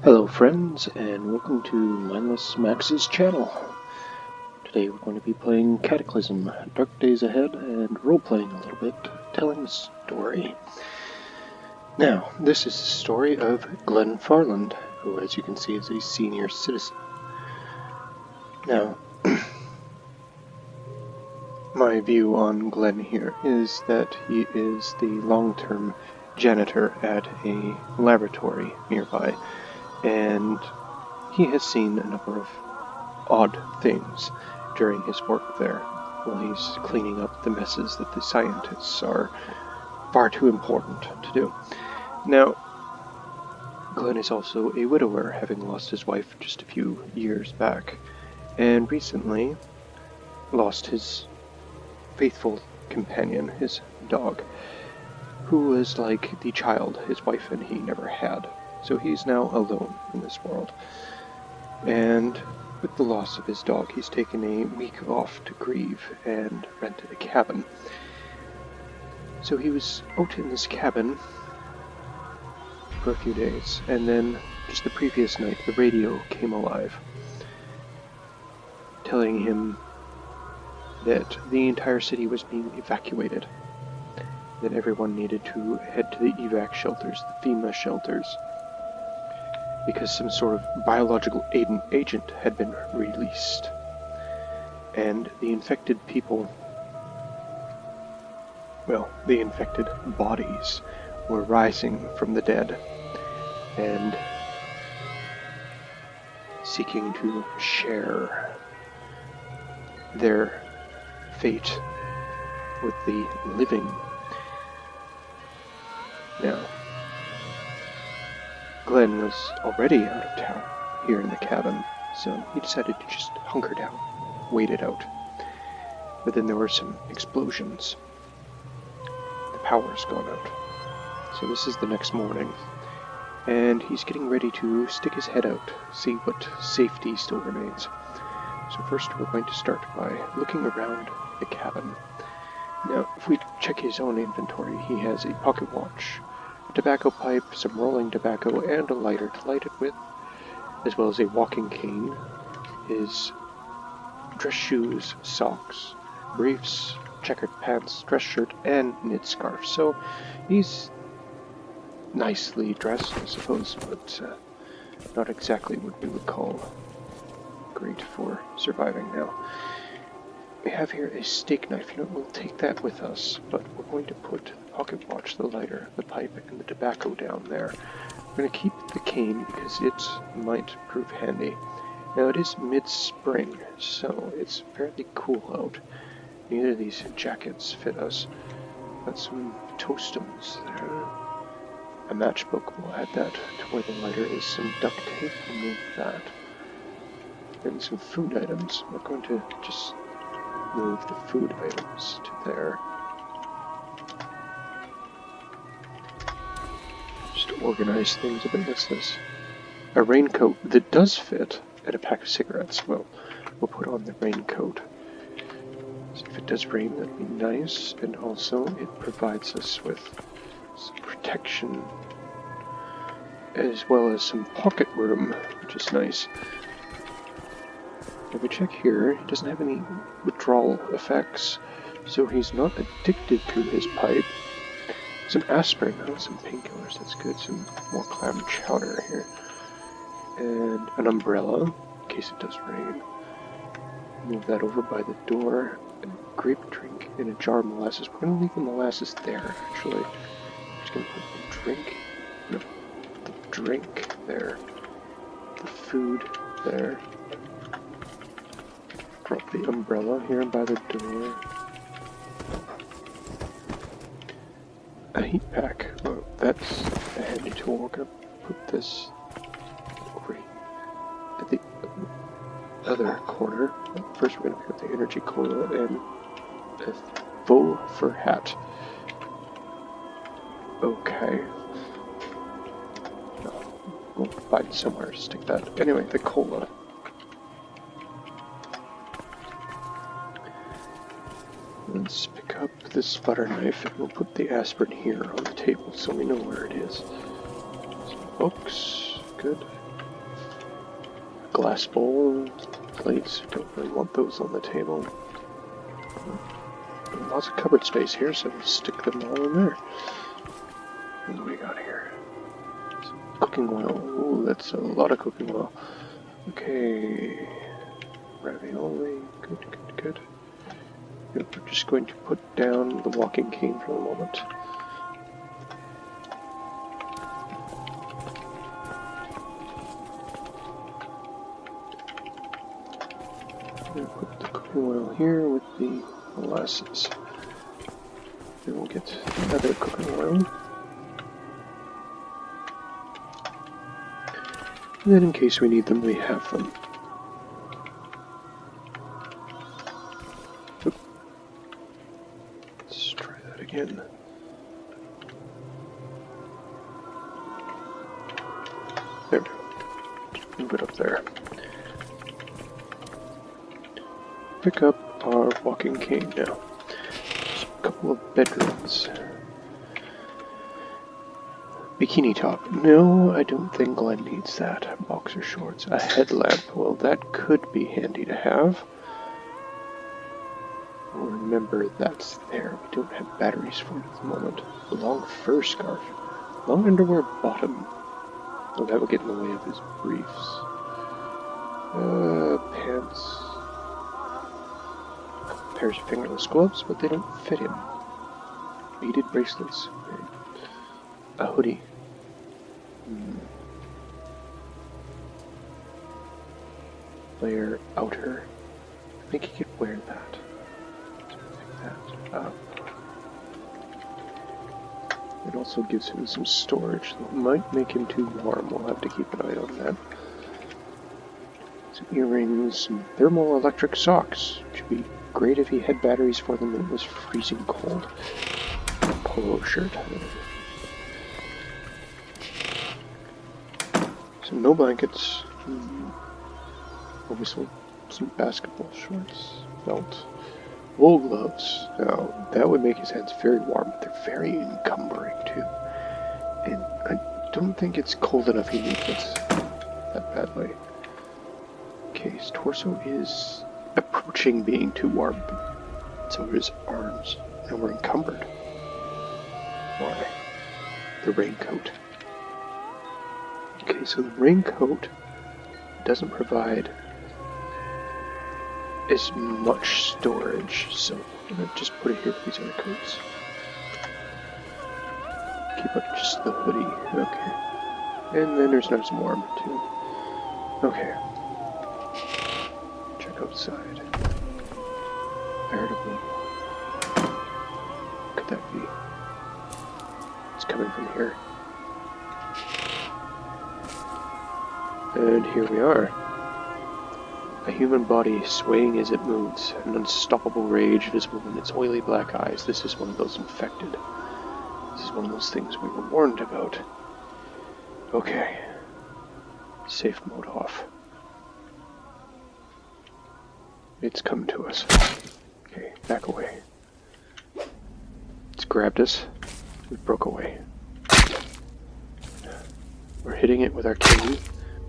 Hello friends, and welcome to Mindless Max's channel. Today we're going to be playing Cataclysm, Dark Days Ahead, and role-playing a little bit, telling a story. Now, this is the story of Glen Farland, who as you can see is a senior citizen. Now, my view on Glen here is that he is the long-term janitor at a laboratory nearby, and he has seen a number of odd things during his work there, while he's cleaning up the messes that the scientists are far too important to do. Now, Glen is also a widower, having lost his wife just a few years back, and recently lost his faithful companion, his dog, who was like the child his wife and he never had. So he's now alone in this world. And with the loss of his dog, he's taken a week off to grieve and rented a cabin. So he was out in this cabin for a few days, and then just the previous night, the radio came alive, telling him that the entire city was being evacuated, that everyone needed to head to the evac shelters, the FEMA shelters, because some sort of biological agent had been released. And the infected people, well, the infected bodies were rising from the dead and seeking to share their fate with the living. Now, Glen was already out of town here in the cabin, so he decided to just hunker down, wait it out. But then there were some explosions. The power's gone out. So this is the next morning, and he's getting ready to stick his head out, see what safety still remains. So first we're going to start by looking around the cabin. Now, if we check his own inventory, he has a pocket watch, tobacco pipe, some rolling tobacco, and a lighter to light it with, as well as a walking cane, his dress shoes, socks, briefs, checkered pants, dress shirt, and knit scarf. So he's nicely dressed, I suppose, but not exactly what we would call great for surviving now. We have here a steak knife. We'll take that with us, but we're going to put the pocket watch, the lighter, the pipe, and the tobacco down there. We're going to keep the cane because it might prove handy. Now, it is mid-spring, so it's fairly cool out. Neither of these jackets fit us. Got some toastums there. A matchbook, we'll add that to where the lighter is. Some duct tape, remove that. And some food items. We're going to just move the food items to there. Just to organize things a bit. What's this? A raincoat that does fit, and a pack of cigarettes. Well, we'll put on the raincoat. So if it does rain, that'd be nice. And also, it provides us with some protection, as well as some pocket room, which is nice. If we check here, he doesn't have any withdrawal effects, so he's not addicted to his pipe. Some aspirin, some painkillers, that's good. Some more clam chowder here. And an umbrella, in case it does rain. Move that over by the door. A grape drink in a jar of molasses. We're going to leave the molasses there, actually. I'm just going to put the drink there. The food there. Drop the umbrella here by the door. A heat pack. Oh, that's a handy tool. We're going to put this over at the other corner. First we're going to pick up the energy cola and a faux fur hat. Okay. No, we'll find somewhere to stick that. Anyway, the cola. Let's pick up this butter knife and we'll put the aspirin here on the table so we know where it is. Some books, good. glass bowl, plates, don't really want those on the table. Lots of cupboard space here, so we'll stick them all in there. What do we got here? Some cooking oil. Ooh, that's a lot of cooking oil. Okay. Ravioli. Good, good, good. Yep, we're just going to put down the walking cane for the moment. I'm going to put the cooking oil here with the molasses. Then we'll get another cooking oil. And then in case we need them, we have them. Oop. Let's try that again. There we go. Move it up there. Pick up our walking cane now. Just a couple of bedrooms. Bikini top. No, I don't think Glen needs that. Boxer shorts. A headlamp. Well, that could be handy to have. Remember, that's there. We don't have batteries for it at the moment. A long fur scarf. Long underwear bottom. Oh, that will get in the way of his briefs. Pants. Pairs of fingerless gloves, but they don't fit him. Beaded bracelets. Okay. A hoodie. Layer outer. I think he could wear that. Pick that up. It also gives him some storage that might make him too warm. We'll have to keep an eye on that. Some earrings, some thermal electric socks. Should be great if he had batteries for them and it was freezing cold. Polo shirt. Some no blankets. Obviously, some basketball shorts. Belt. Wool gloves. Now, that would make his hands very warm, but they're very encumbering too. And I don't think it's cold enough he needs it that badly. Okay, his torso is approaching being too warm, but so are his arms, and we're encumbered. Why? The raincoat. Okay, so the raincoat doesn't provide as much storage, so I'm going to just put it here for these other coats. Keep up just the hoodie, okay. And then there's nice and warm too. Okay. Check outside. Veritable. What could that be? It's coming from here. And here we are. A human body swaying as it moves, an unstoppable rage visible in its oily black eyes. This is one of those infected. This is one of those things we were warned about. Okay. Safe mode off. It's come to us. Okay, back away. It's grabbed us. We broke away. We're hitting it with our cane,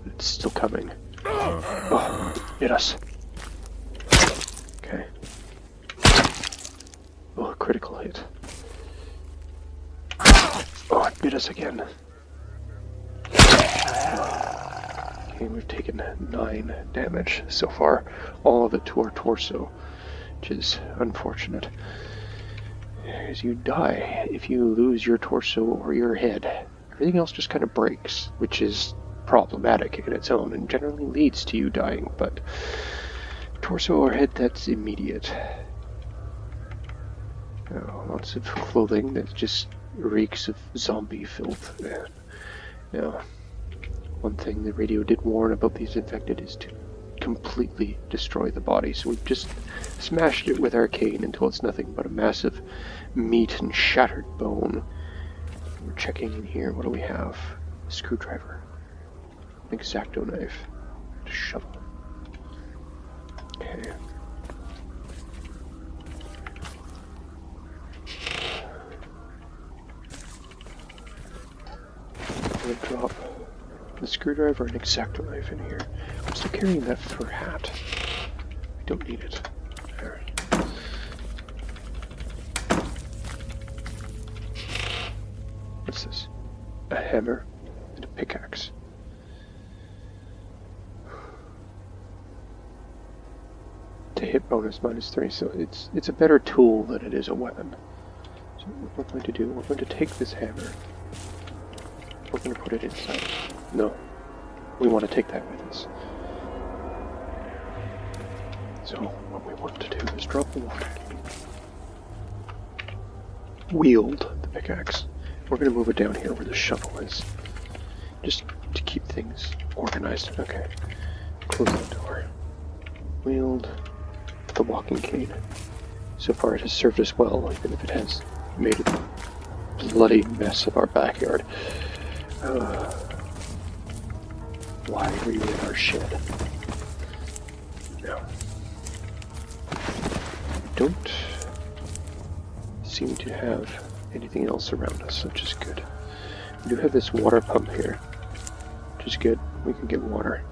but it's still coming. Oh, hit us. Okay. Oh, a critical hit. Oh, it bit us again. Okay, we've taken 9 damage so far. All of it to our torso, which is unfortunate. As you die, if you lose your torso or your head, everything else just kind of breaks, which is problematic in its own and generally leads to you dying, but torso or head, that's immediate. Lots of clothing that just reeks of zombie filth. Now, one thing the radio did warn about these infected is to completely destroy the body, so we've just smashed it with our cane until it's nothing but a massive meat and shattered bone. We're checking in here. What do we have? A screwdriver. An X-Acto knife. A shovel. Okay. I'm gonna drop The screwdriver and X-Acto knife in here. I'm still carrying that fur hat. I don't need it. There. What's this? A hammer and a pickaxe. To hit bonus -3, so it's a better tool than it is a weapon. So what we're going to do, we're going to take this hammer. We're going to put it inside. No. We want to take that with us. So what we want to do is drop the water. Wield the pickaxe. We're going to move it down here where the shovel is. Just to keep things organized. Okay. Close that door. Wield the walking cane. So far it has served us well, even if it has made a bloody mess of our backyard. Why are you in our shed? No. Don't seem to have anything else around us, which is good. We do have this water pump here, which is good. We can get water.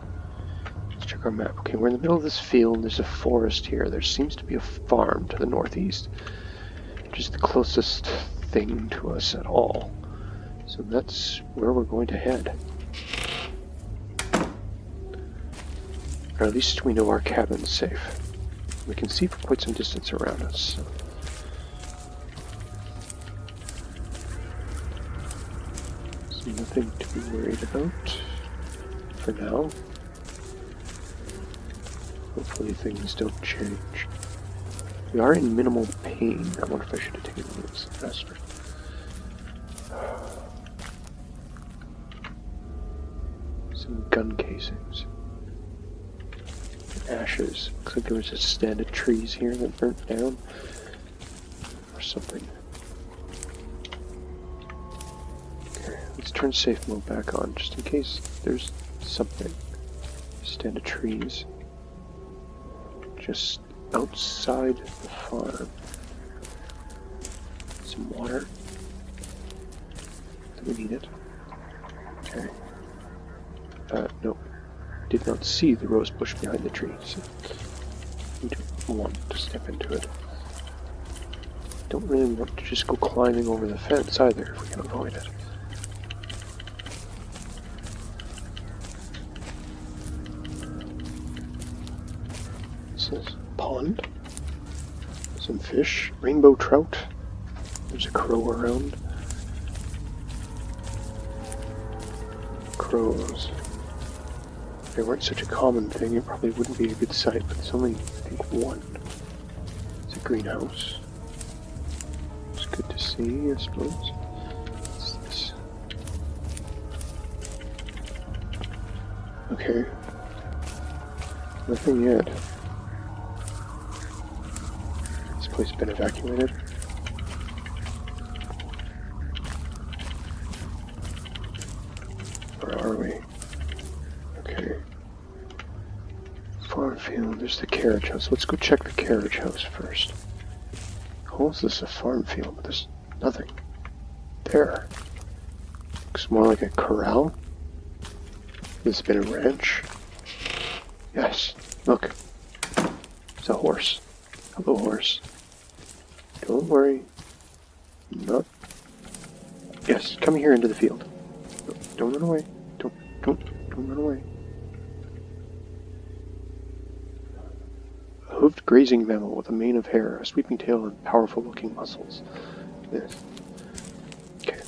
Let's check our map. Okay, we're in the middle of this field. There's a forest here. There seems to be a farm to the northeast, which is the closest thing to us at all. So that's where we're going to head. Or at least we know our cabin's safe. We can see for quite some distance around us. So. So nothing to be worried about for now. Hopefully things don't change. We are in minimal pain. I wonder if I should have taken this faster. Some gun casings. Ashes. Looks like there was a stand of trees here that burnt down. Or something. Okay, let's turn safe mode back on just in case there's something. Stand of trees. Just outside the farm. Some water. Do we need it? Okay. Nope. Did not see the rose bush behind the trees. We don't want to step into it. Don't really want to just go climbing over the fence either if we can avoid it. What's this? Pond? Some fish? Rainbow trout? There's a crow around. Crows. If they weren't such a common thing, it probably wouldn't be a good sight, but there's only, I think, one. It's a greenhouse. It's good to see, I suppose. What's this? Okay. Nothing yet. This place has been evacuated. Where are we? Okay. Farm field, there's the carriage house. Let's go check the carriage house first. How is this a farm field? But there's nothing. There. Looks more like a corral. This has been a ranch. Yes, look. It's a horse. Hello, horse. Don't worry. Not. Yes, come here into the field. Don't run away. Don't run away. A hoofed grazing mammal with a mane of hair, a sweeping tail, and powerful-looking muscles. This. Okay.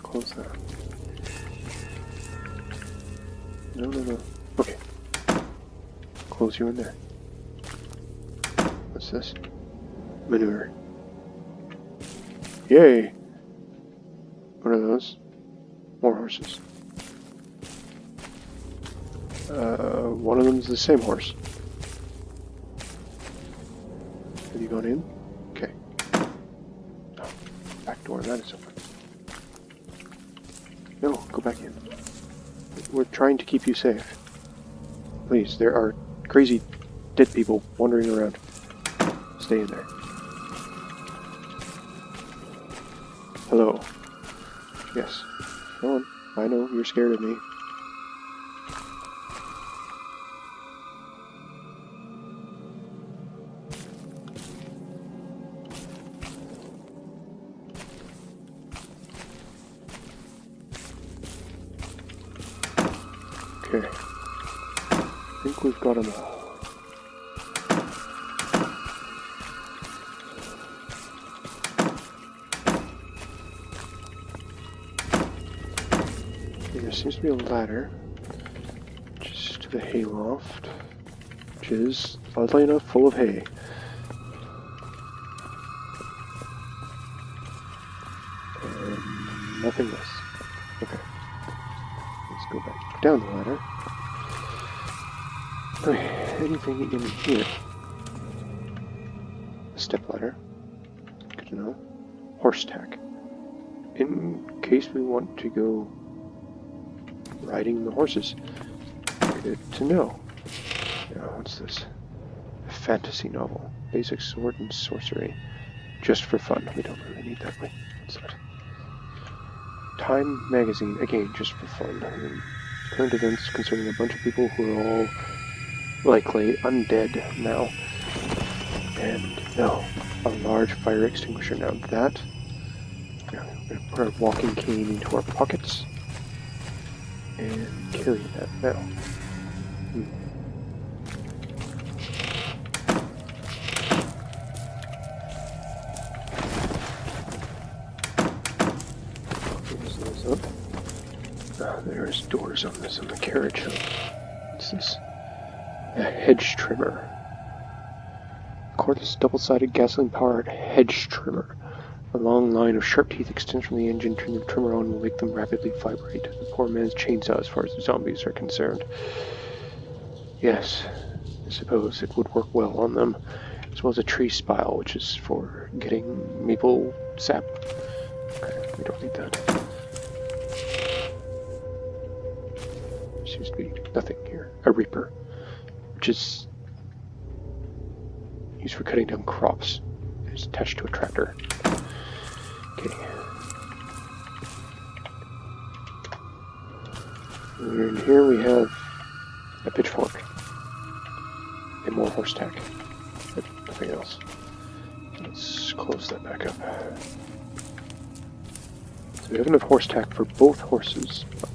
Close that. No. Okay. Close you in there. What's this? Manure. Yay! What are those? More horses. One of them is the same horse. Have you gone in? Okay. Oh, back door, that is open. No, go back in. We're trying to keep you safe. Please, there are crazy dead people wandering around. Stay in there. Hello. Yes. Go on. I know, you're scared of me. Okay. I think we've got them all. There seems to be a ladder just to the hayloft, which is, oddly enough, full of hay. And nothing else. Okay. Let's go back down the ladder. Okay, anything in here? A step ladder. Good to know. Horse tack. In case we want to go riding the horses. Good to know. Now, what's this? A fantasy novel. Basic sword and sorcery. Just for fun. We don't really need that. Wait, what's that? Time magazine. Again, just for fun. Current events concerning a bunch of people who are all likely undead now. And no, a large fire extinguisher. Now that, we're going to put our walking cane into our pockets and carry that now. Close those up. There's doors on this on the carriage. What's this? A hedge trimmer. Cordless double-sided gasoline-powered hedge trimmer. A long line of sharp teeth extends from the engine. Turn the trimmer on will make them rapidly vibrate. The poor man's chainsaw as far as the zombies are concerned. Yes, I suppose it would work well on them. As well as a tree spile, which is for getting maple sap. Okay, we don't need that. There seems to be nothing here. A reaper, which is used for cutting down crops. It's attached to a tractor. Okay. And here we have a pitchfork and more horse tack, but nothing else. Let's close that back up. So we have enough horse tack for both horses, but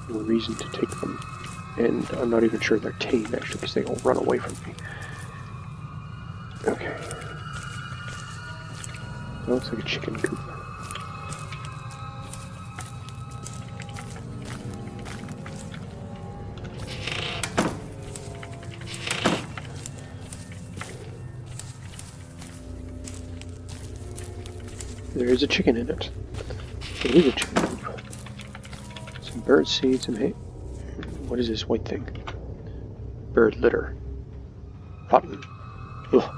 no reason to take them. And I'm not even sure they're tame, actually, because they all run away from me. Okay. That looks like a chicken coop. There is a chicken in it. It is a chicken coop. Some bird seed, some hay. What is this white thing? Bird litter. Rotten. Ugh.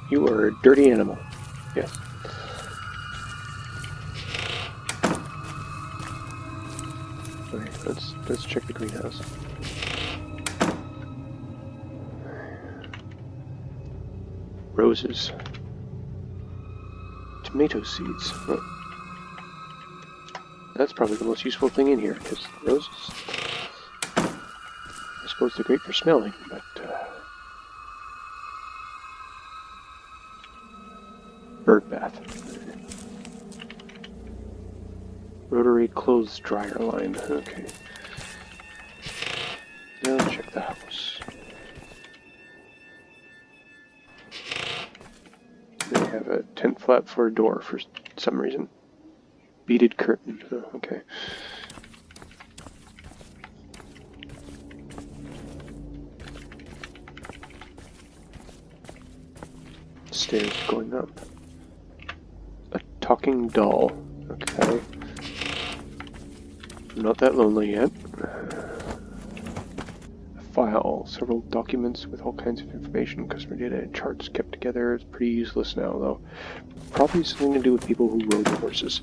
You are a dirty animal. Yes. Okay, let's check the greenhouse. Roses. Tomato seeds. Oh. That's probably the most useful thing in here, because roses, I suppose they're great for smelling, but bird bath. Rotary clothes dryer line. Okay. Now check the house. They have a tent flap for a door for some reason. Beaded curtain. Oh, okay. Stairs going up. A talking doll. Okay. I'm not that lonely yet. A file. Several documents with all kinds of information, customer data, and charts kept together. It's pretty useless now, though. Probably something to do with people who rode the horses.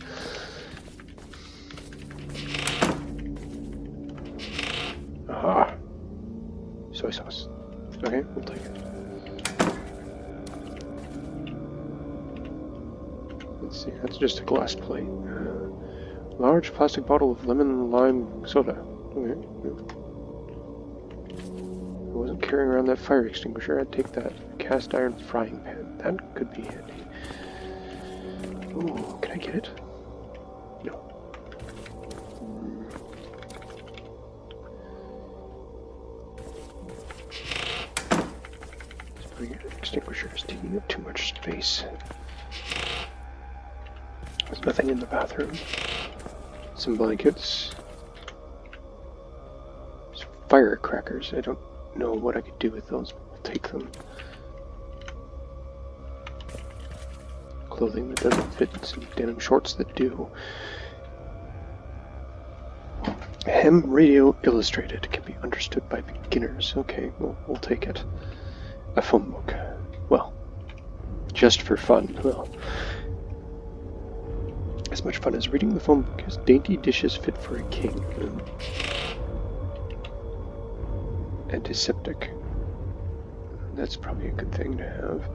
Aha. Soy sauce. Okay, we'll take it. Let's see, that's just a glass plate. Large plastic bottle of lemon lime soda. Okay. I wasn't carrying around that fire extinguisher. I'd take that cast iron frying pan. That could be handy. Ooh, can I get it? No. This fire extinguisher is taking up too much space. There's nothing in the bathroom. Some blankets. Some firecrackers. I don't know what I could do with those, but we'll take them. Clothing that doesn't fit, some denim shorts that do. Hem Radio Illustrated can be understood by beginners. Okay, well, we'll take it. A phone book. Well, just for fun. Well, as much fun as reading the phone book is dainty dishes fit for a king. Antiseptic. That's probably a good thing to have.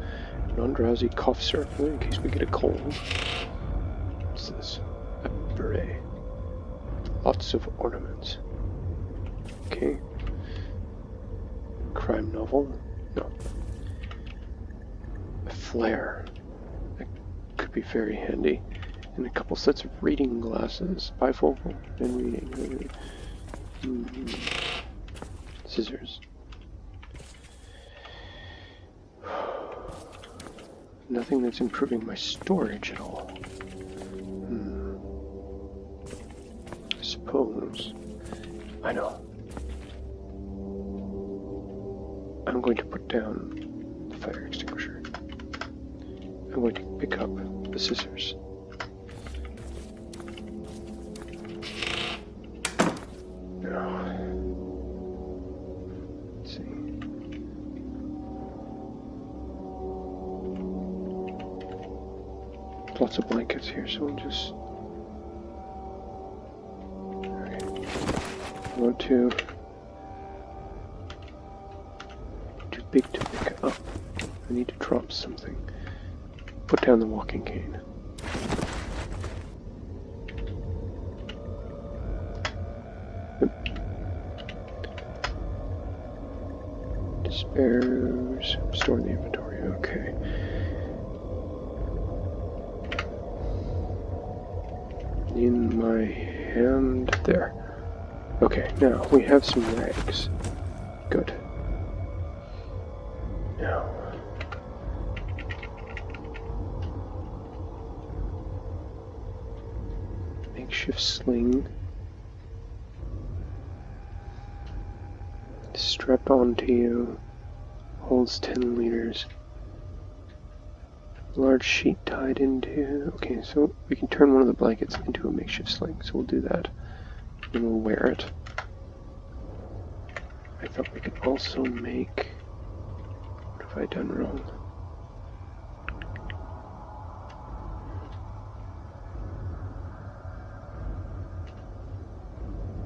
Non-drowsy cough syrup in case we get a cold. What's this? A beret. Lots of ornaments. Okay. Crime novel? No. A flare. That could be very handy. And a couple sets of reading glasses. Bifocal and reading. Scissors. Nothing that's improving my storage at all. I suppose. I know. I'm going to put down the fire extinguisher. I'm going to pick up the scissors. Now, let's see. Lots of blankets here, so we'll just... Okay. I want to... Too big to pick up. I need to drop something. Put down the walking cane. Spares. Store in the inventory. Okay. In my hand. There. Okay, now we have some rags. Good. Now. Makeshift sling. Strapped onto you. Holds 10 liters. Large sheet tied into... Okay, so we can turn one of the blankets into a makeshift sling, so we'll do that. And we'll wear it. I thought we could also make... What have I done wrong?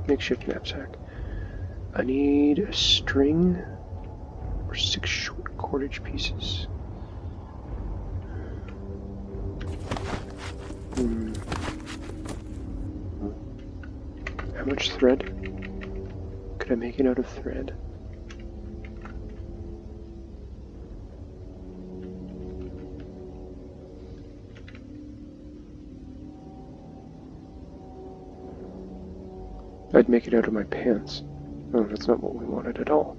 Makeshift knapsack. I need a string or 6 short cordage pieces. How much thread? Could I make it out of thread? I'd make it out of my pants. Oh, that's not what we wanted at all.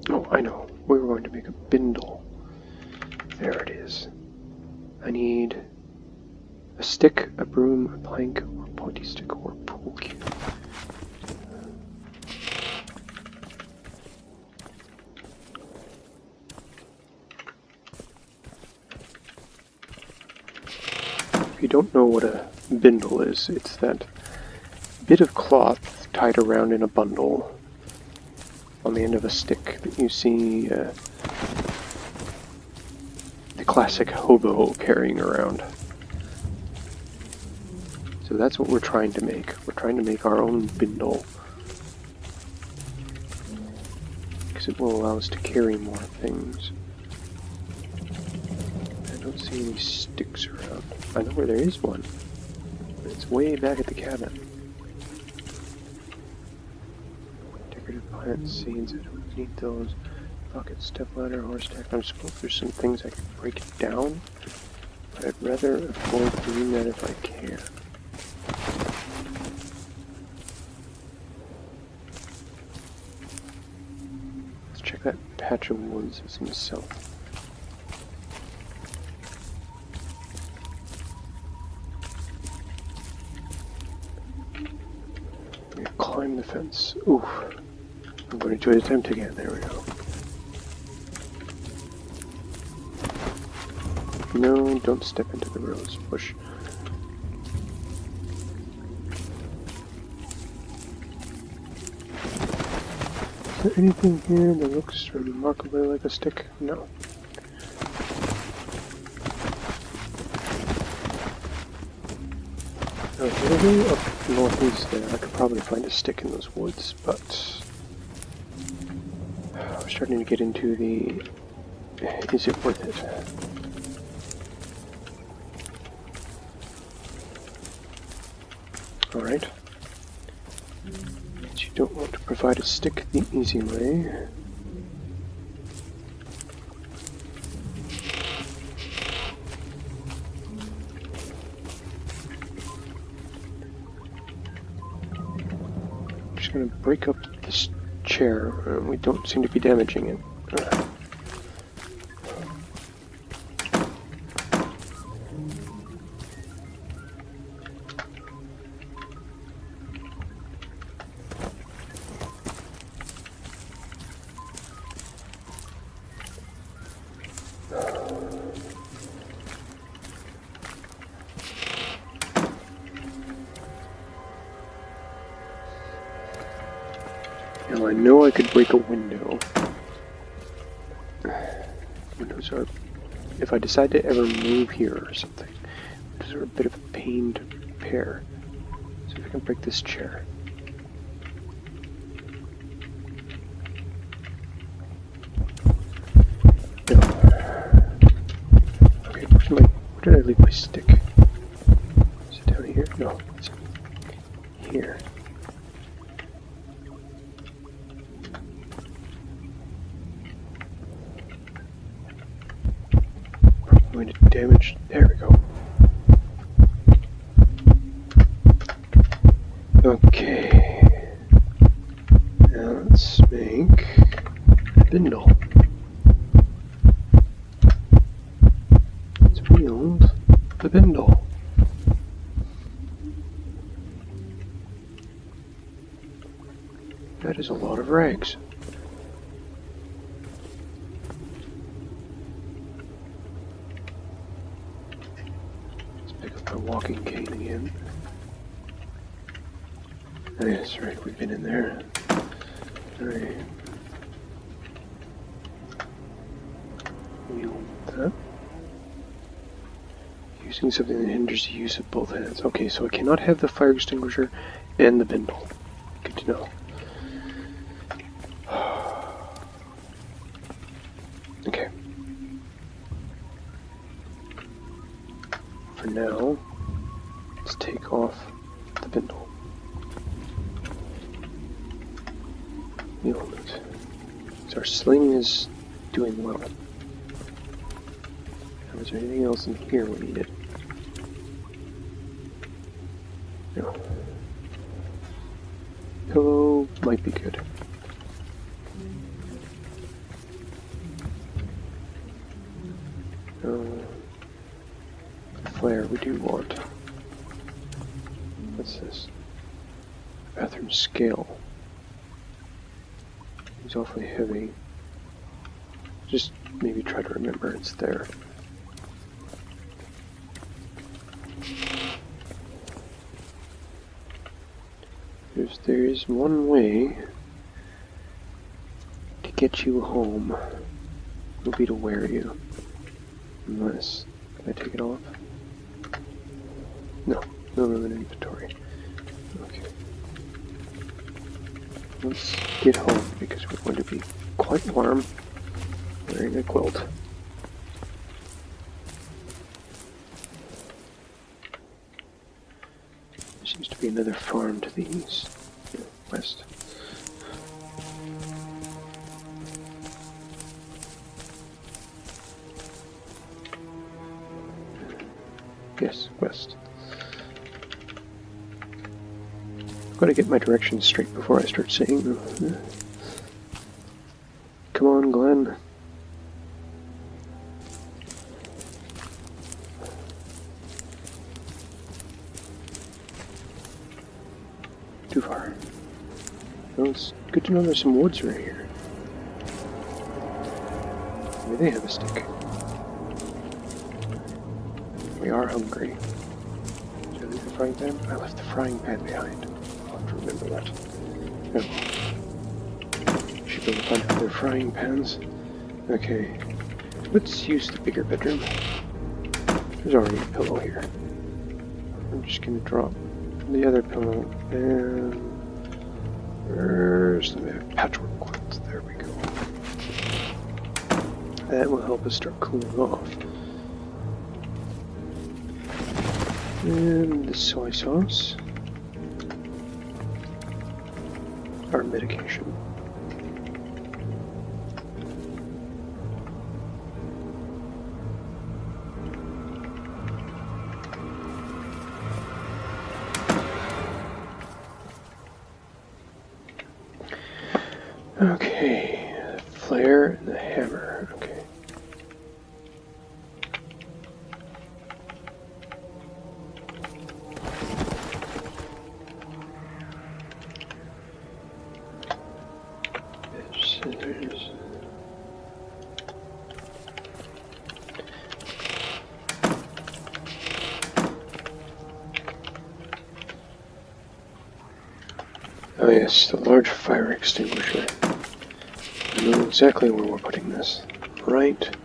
Oh, I know. We were going to make a bindle. There it is. I need a stick, a broom, a plank, or a pointy stick, or a pool cue. If you don't know what a bindle is, it's that bit of cloth tied around in a bundle on the end of a stick that you see the classic hobo carrying around. So that's what we're trying to make. We're trying to make our own bindle. Because because it will allow us to carry more things. I don't see any sticks around. I know where there is one. It's way back at the cabin. Decorative plant seeds, I don't need those. Bucket, step ladder, horse tack. I suppose there's some things I can break down, but I'd rather avoid doing that if I can. Let's check that patch of woods that's in the south. Climb the fence. Oof. I'm going to try to attempt again. There we go. No, don't step into the rose bush. Is there anything here that looks remarkably like a stick? No. Maybe up northeast there, I could probably find a stick in those woods, but I'm starting to get into the is it worth it? Alright. But you don't want to provide a stick the easy way. Going to break up this chair. We don't seem to be damaging it. Now I know I could break a window. Windows are, if I decide to ever move here or something, windows are a bit of a pain to repair. So if I can break this chair. No. Okay, where did I leave my stick? Is it down here? No, it's here. Going to damage. There we go. Okay. Now let's make a Bindle. Let's wield the Bindle. That is a lot of rags. Walking cane again. Oh, yes, right, we've been in there. Alright. Wield that. Using something that hinders the use of both hands. Okay, so I cannot have the fire extinguisher and the Bindle. Good to know. Okay. For now, let's take off the Bindle. The element. So our sling is doing well. Now, is there anything else in here we needed? No. Pillow might be good. Flare we do want. What's this? Bathroom scale. It's awfully heavy. Just maybe try to remember it's there. There is one way to get you home. Will be to wear you. Unless, can I take it off? No, no room in inventory. Okay. Let's get home because we're going to be quite warm, wearing a quilt. There seems to be another farm to the east, west. Yes, west. I've got to get my directions straight before I start saying them. Come on, Glen. Too far. Well, it's good to know there's some woods right here. Maybe they have a stick. We are hungry. Did I leave the frying pan? I left the frying pan behind. I'll have to remember that. Oh. Should be able to find other frying pans. Okay. Let's use the bigger bedroom. There's already a pillow here. I'm just gonna drop the other pillow and where's the patchwork quilt? There we go. That will help us start cooling off. And the soy sauce. Our medication. Okay, the flare and the hammer. Okay. Scissors. Oh yes, the large fire extinguisher. I know exactly where we're putting this. Right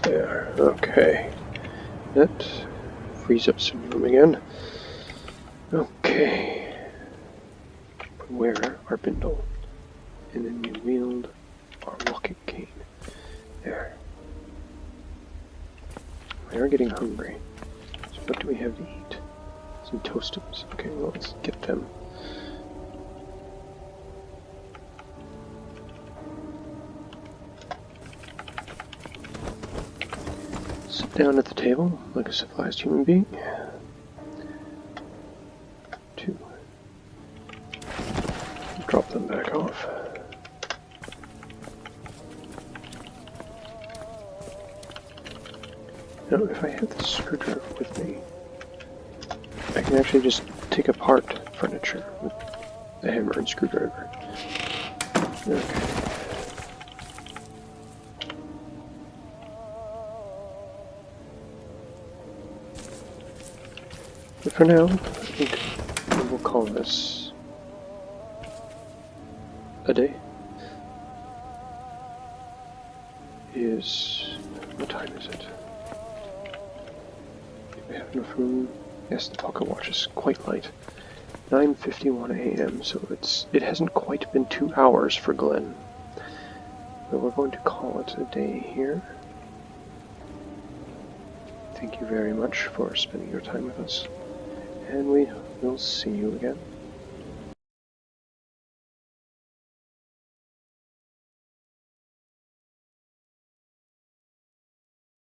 there. Okay. That frees up some room again. Okay. Where our Bindle? And then we wield our walking cane. There. We are getting hungry. So what do we have to eat? Some Toastums. Okay, well, let's get them. Sit down at the table like a civilized human being. 2. Drop them back off. Now, if I have the screwdriver with me, I can actually just take apart furniture with the hammer and screwdriver. Okay. But for now, I think we'll call this a day. What time is it? Do we have enough room? Yes, the pocket watch is quite light. 9:51 a.m., so it hasn't quite been 2 hours for Glen. But we're going to call it a day here. Thank you very much for spending your time with us. And we will see you again